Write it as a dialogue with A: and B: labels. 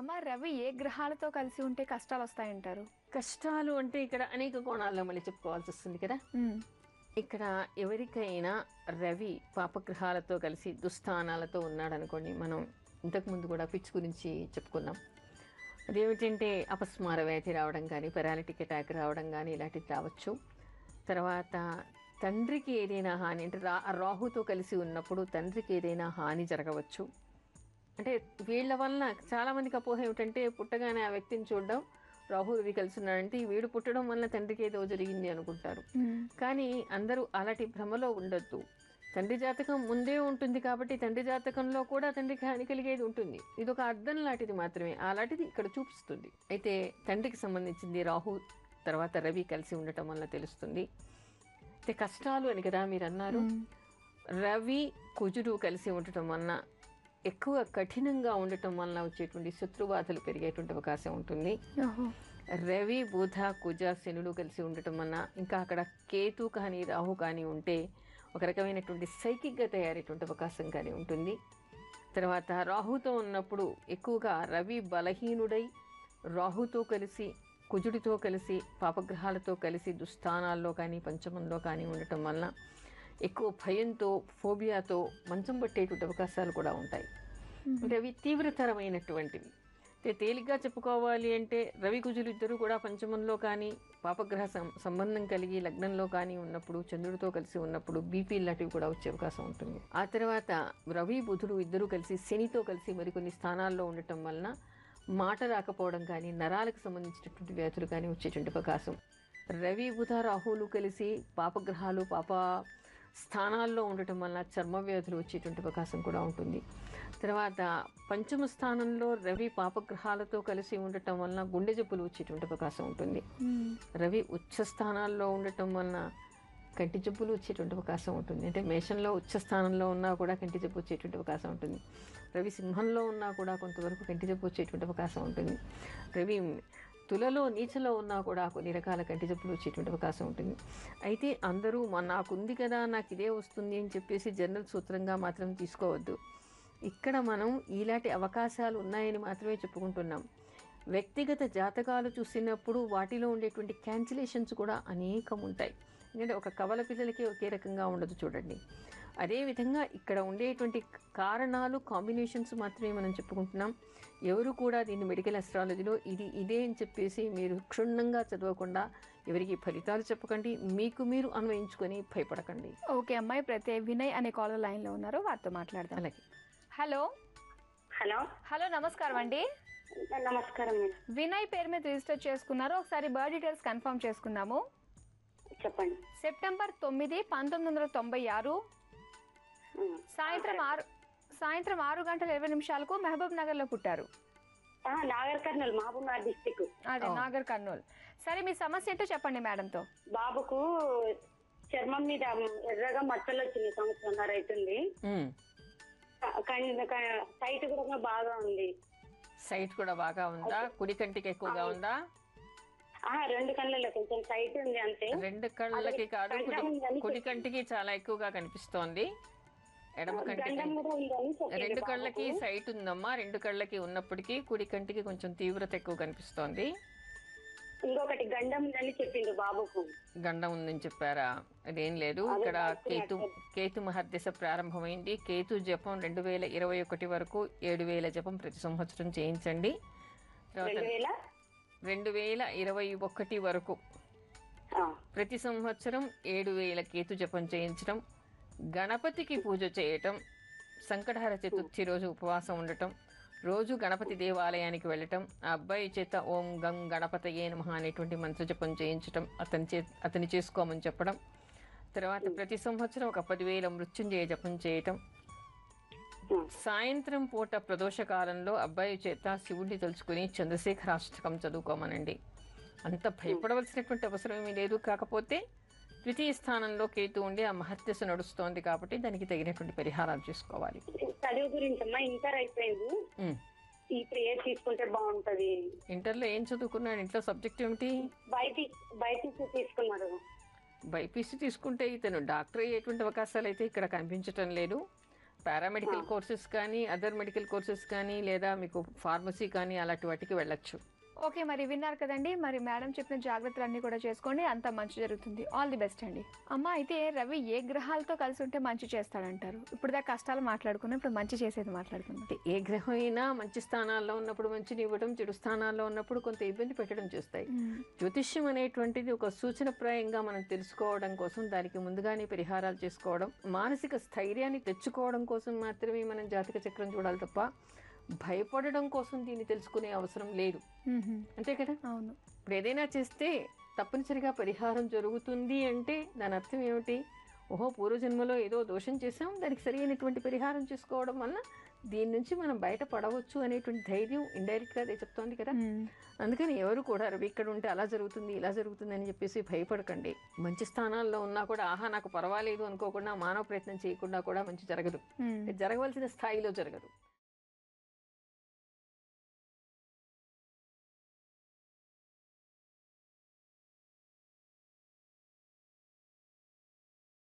A: అమ్మ రవి ఏ గ్రహాలతో కలిసి ఉంటే కష్టాలు వస్తాయంటారు?
B: కష్టాలు అంటే ఇక్కడ అనేక కోణాల్లో మళ్ళీ చెప్పుకోవాల్సి వస్తుంది కదా. ఇక్కడ ఎవరికైనా రవి పాపగ్రహాలతో కలిసి దుస్థానాలతో ఉన్నాడనుకోండి, మనం ఇంతకుముందు కూడా పిచ్ గురించి చెప్పుకున్నాం. అదేమిటంటే అపస్మార వ్యాధి రావడం కానీ, పెరాలిటిక్ అటాక్ రావడం కానీ ఇలాంటివి రావచ్చు. తర్వాత తండ్రికి ఏదైనా హాని అంటే రాహుతో కలిసి ఉన్నప్పుడు తండ్రికి ఏదైనా హాని జరగవచ్చు. అంటే వీళ్ళ వలన చాలామందికి అపోహ ఏమిటంటే పుట్టగానే ఆ వ్యక్తిని చూడడం, రాహు రవి కలిసి ఉన్నాడంటే వీడు పుట్టడం వల్ల తండ్రికి ఏదో జరిగింది అనుకుంటారు. కానీ అందరూ అలాంటి భ్రమలో ఉండొద్దు. తండ్రి జాతకం ముందే ఉంటుంది కాబట్టి తండ్రి జాతకంలో కూడా తండ్రికి హాని కలిగేది ఉంటుంది. ఇది ఒక అర్థం లాంటిది మాత్రమే, అలాంటిది ఇక్కడ చూపిస్తుంది. అయితే తండ్రికి సంబంధించింది రాహు తర్వాత రవి కలిసి ఉండటం వల్ల తెలుస్తుంది. అయితే కష్టాలు అని కదా మీరు అన్నారు. రవి కుజుడు కలిసి ఉండటం వలన ఎక్కువ కఠినంగా ఉండటం వలన వచ్చేటువంటి శత్రుబాధలు పెరిగేటువంటి అవకాశం ఉంటుంది. రవి బుధ కుజ శనుడు కలిసి ఉండటం వలన, ఇంకా అక్కడ కేతు కానీ రాహు కానీ ఉంటే ఒక రకమైనటువంటి సైకిక్గా తయారయ్యేటువంటి అవకాశం కానీ ఉంటుంది. తర్వాత రాహుతో ఉన్నప్పుడు ఎక్కువగా రవి బలహీనుడై రాహుతో కలిసి కుజుడితో కలిసి పాపగ్రహాలతో కలిసి దుస్థానాల్లో కానీ పంచమంలో కానీ ఉండటం వలన ఎక్కువ భయంతో ఫోబియాతో మంచం పట్టేటువంటి అవకాశాలు కూడా ఉంటాయి. అంటే అవి తీవ్రతరమైనటువంటివి. తేలిగ్గా చెప్పుకోవాలి అంటే రవి కుజులు ఇద్దరు కూడా పంచమంలో కానీ పాపగ్రహ సంబంధం కలిగి లగ్నంలో కానీ ఉన్నప్పుడు, చంద్రుడితో కలిసి ఉన్నప్పుడు బీపీ లాంటివి కూడా వచ్చే అవకాశం ఉంటుంది. ఆ తర్వాత రవి బుధుడు ఇద్దరు కలిసి శనితో కలిసి మరికొన్ని స్థానాల్లో ఉండటం వలన మాట రాకపోవడం కానీ, నరాలకు సంబంధించినటువంటి వ్యాధులు కానీ వచ్చేటువంటి అవకాశం. రవి బుధ రాహువులు కలిసి పాపగ్రహాలు పాప స్థానాల్లో ఉండటం వల్ల చర్మ వ్యాధులు వచ్చేటువంటి అవకాశం కూడా ఉంటుంది. తర్వాత పంచమ స్థానంలో రవి పాపగ్రహాలతో కలిసి ఉండటం వలన గుండె జబ్బులు వచ్చేటువంటి అవకాశం ఉంటుంది. రవి ఉచ్చ స్థానాల్లో ఉండటం వలన కంటి జబ్బులు వచ్చేటువంటి అవకాశం ఉంటుంది. అంటే మేషంలో ఉచ్చ స్థానంలో ఉన్నా కూడా కంటి జబ్బు వచ్చేటువంటి అవకాశం ఉంటుంది. రవి సింహంలో ఉన్నా కూడా కొంతవరకు కంటి జబ్బు వచ్చేటువంటి అవకాశం ఉంటుంది. రవి తులలో నీచలో ఉన్నా కూడా కొన్ని రకాల కంటి జబ్బులు వచ్చేటువంటి అవకాశం ఉంటుంది. అయితే అందరూ నాకుంది కదా నాకు ఇదే వస్తుంది అని చెప్పేసి జనరల్ సూత్రంగా మాత్రం తీసుకోవద్దు. ఇక్కడ మనం ఇలాంటి అవకాశాలు ఉన్నాయని మాత్రమే చెప్పుకుంటున్నాం. వ్యక్తిగత జాతకాలు చూసినప్పుడు వాటిలో ఉండేటువంటి క్యాన్సిలేషన్స్ కూడా అనేకం ఉంటాయి. ఎందుకంటే ఒక కవల పిల్లలకి ఒకే రకంగా ఉండదు చూడండి. అదేవిధంగా ఇక్కడ ఉండేటువంటి కారణాలు కాంబినేషన్స్ మాత్రమే మనం చెప్పుకుంటున్నాం. ఎవరు కూడా దీన్ని మెడికల్ అస్ట్రాలజీలో ఇదే అని చెప్పేసి మీరు క్షుణ్ణంగా చదవకుండా ఎవరికి ఫలితాలు చెప్పకండి, మీకు మీరు అన్వయించుకొని భయపడకండి.
A: ఓకే అమ్మాయి, ప్రతి వినయ్ అనే కాలర్ లైన్లో ఉన్నారు, వారితో మాట్లాడదాం.
B: అలాగే.
A: హలో
C: హలో
A: హలో నమస్కారం అండి.
C: నమస్కారం.
A: వినయ్ పేరు మీద రిజిస్టర్ చేసుకున్నారు. ఒకసారి బర్త్ డీటెయిల్స్ కన్ఫర్మ్ చేసుకుందాము.
C: చెప్పండి.
A: సెప్టెంబర్ 9, 1996 సాయంత్రం 6:20 మహబూబ్ నగర్ లో పుట్టారు.
C: నాగర్ కర్నూల్, మహబూబ్ నగర్ డిస్టిక్.
A: అదే నాగర్ కర్నూల్. సరే మీ సమస్య ఏంటో చెప్పండి మేడంతో.
C: బాబుకు చర్మం మీద ఎర్రగా మచ్చలు వచ్చింది, సంవత్సరంన్నర అవుతుంది. సైట్ కూడా బాగా ఉంది.
B: సైట్ కూడా బాగా ఉందా? కుడి కంటికి ఎక్కువగా ఉందా?
C: రెండు కళ్ళలో కొంచెం సైట్ ఉంది అంతే.
B: రెండు కళ్ళకి కాదు, కుడి కంటికి చాలా ఎక్కువగా కనిపిస్తోంది. ఎడమ కంటికి రెండు కళ్ళకి సైట్ ఉందమ్మా. రెండు కళ్ళకి ఉన్నప్పటికీ కుడి కంటికి కొంచెం తీవ్రత ఎక్కువ కనిపిస్తోంది.
C: ఇంకొకటి గండం ఉందని చెప్పింది బాబుకు.
B: గండం ఉందని చెప్పారా? అదేం లేదు. ఇక్కడ కేతు మహర్దశ ప్రారంభమైంది. కేతు జపం 2021 వరకు 7000 జపం ప్రతి సంవత్సరం చేయించండి. 2021 వరకు ప్రతి సంవత్సరం 7000 కేతు జపం చేయించడం, గణపతికి పూజ చేయటం, సంకటహర చతుర్థి రోజు ఉపవాసం ఉండటం, రోజు గణపతి దేవాలయానికి వెళ్ళటం, ఆ అబ్బాయి చేత ఓం గం గణపతయే నమః అనేటువంటి మంత్రజపం చేయించటం, అతని చేసుకోమని చెప్పడం, తర్వాత ప్రతి సంవత్సరం ఒక 10,000 మృత్యుంజయ జపం చేయటం, సాయంత్రం పూట ప్రదోష కాలంలో అబ్బాయి చేత శివుడిని తలుచుకుని చంద్రశేఖరాష్టకం చదువుకోమనండి. అంత భయపడవలసినటువంటి అవసరం ఏమీ లేదు. కాకపోతే ద్వితీయ స్థానంలో కేతు ఉండి ఆ మహర్దశ నడుస్తోంది కాబట్టి దానికి తగినటువంటి పరిహారాలు చేసుకోవాలి.
C: చదువు గురించి అమ్మా, ఇంటర్ అయిపోయింది, ఇప్పుడు ఏది తీసుకుంటే బాగుంటది?
B: ఇంటర్లో ఏం చదువుకున్నాడు? ఇంట్లో సబ్జెక్ట్ ఏమిటి?
C: బైపీసీ తీసుకున్నాడు.
B: బైపీసీ తీసుకుంటే ఇతను డాక్టర్ అయ్యేటువంటి అవకాశాలు అయితే ఇక్కడ కనిపించటం లేదు. పారామెడికల్ కోర్సెస్ కానీ అదర్ మెడికల్ కోర్సెస్ కానీ లేదా మీకు ఫార్మసీ కానీ అలాంటి వాటికి వెళ్ళొచ్చు.
A: ఓకే, మరి విన్నారు కదండి. మరి మేడం చెప్పిన జాగ్రత్తలన్నీ కూడా చేసుకోండి, అంతా మంచి జరుగుతుంది. ఆల్ ది బెస్ట్ అండి. అమ్మ, అయితే రవి ఏ గ్రహాలతో కలిసి ఉంటే మంచి చేస్తాడంటారు? ఇప్పుడు దాకా కష్టాలు మాట్లాడుకున్నాం, ఇప్పుడు మంచి చేసేది మాట్లాడుకుందాం.
B: ఏ గ్రహం అయినా మంచి స్థానాల్లో ఉన్నప్పుడు మంచిని ఇవ్వడం, చెడు స్థానాల్లో ఉన్నప్పుడు కొంత ఇబ్బంది పెట్టడం చేస్తాయి. జ్యోతిష్యం అనేటువంటిది ఒక సూచనప్రాయంగా మనం తెలుసుకోవడం కోసం, దానికి ముందుగానే పరిహారాలు చేసుకోవడం, మానసిక స్థైర్యాన్ని తెచ్చుకోవడం కోసం మాత్రమే మనం జాతక చక్రం చూడాలి తప్ప భయపడడం కోసం దీన్ని తెలుసుకునే అవసరం లేదు. అంతే కదా?
A: అవును.
B: ఇప్పుడు ఏదైనా చేస్తే తప్పనిసరిగా పరిహారం జరుగుతుంది అంటే దాని అర్థం ఏమిటి? ఓహో, పూర్వజన్మలో ఏదో దోషం చేసాం, దానికి సరి అయినటువంటి పరిహారం చేసుకోవడం వల్ల దీని నుంచి మనం బయటపడవచ్చు అనేటువంటి ధైర్యం ఇండైరెక్ట్గా అదే చెప్తోంది కదా. అందుకని ఎవరు కూడా రవి ఇక్కడ ఉంటే అలా జరుగుతుంది ఇలా జరుగుతుంది అని చెప్పేసి భయపడకండి. మంచి స్థానాల్లో ఉన్నా కూడా ఆహా నాకు పర్వాలేదు అనుకోకుండా మానవ ప్రయత్నం చేయకుండా కూడా మంచి జరగదు. జరగవలసిన స్థాయిలో జరగదు.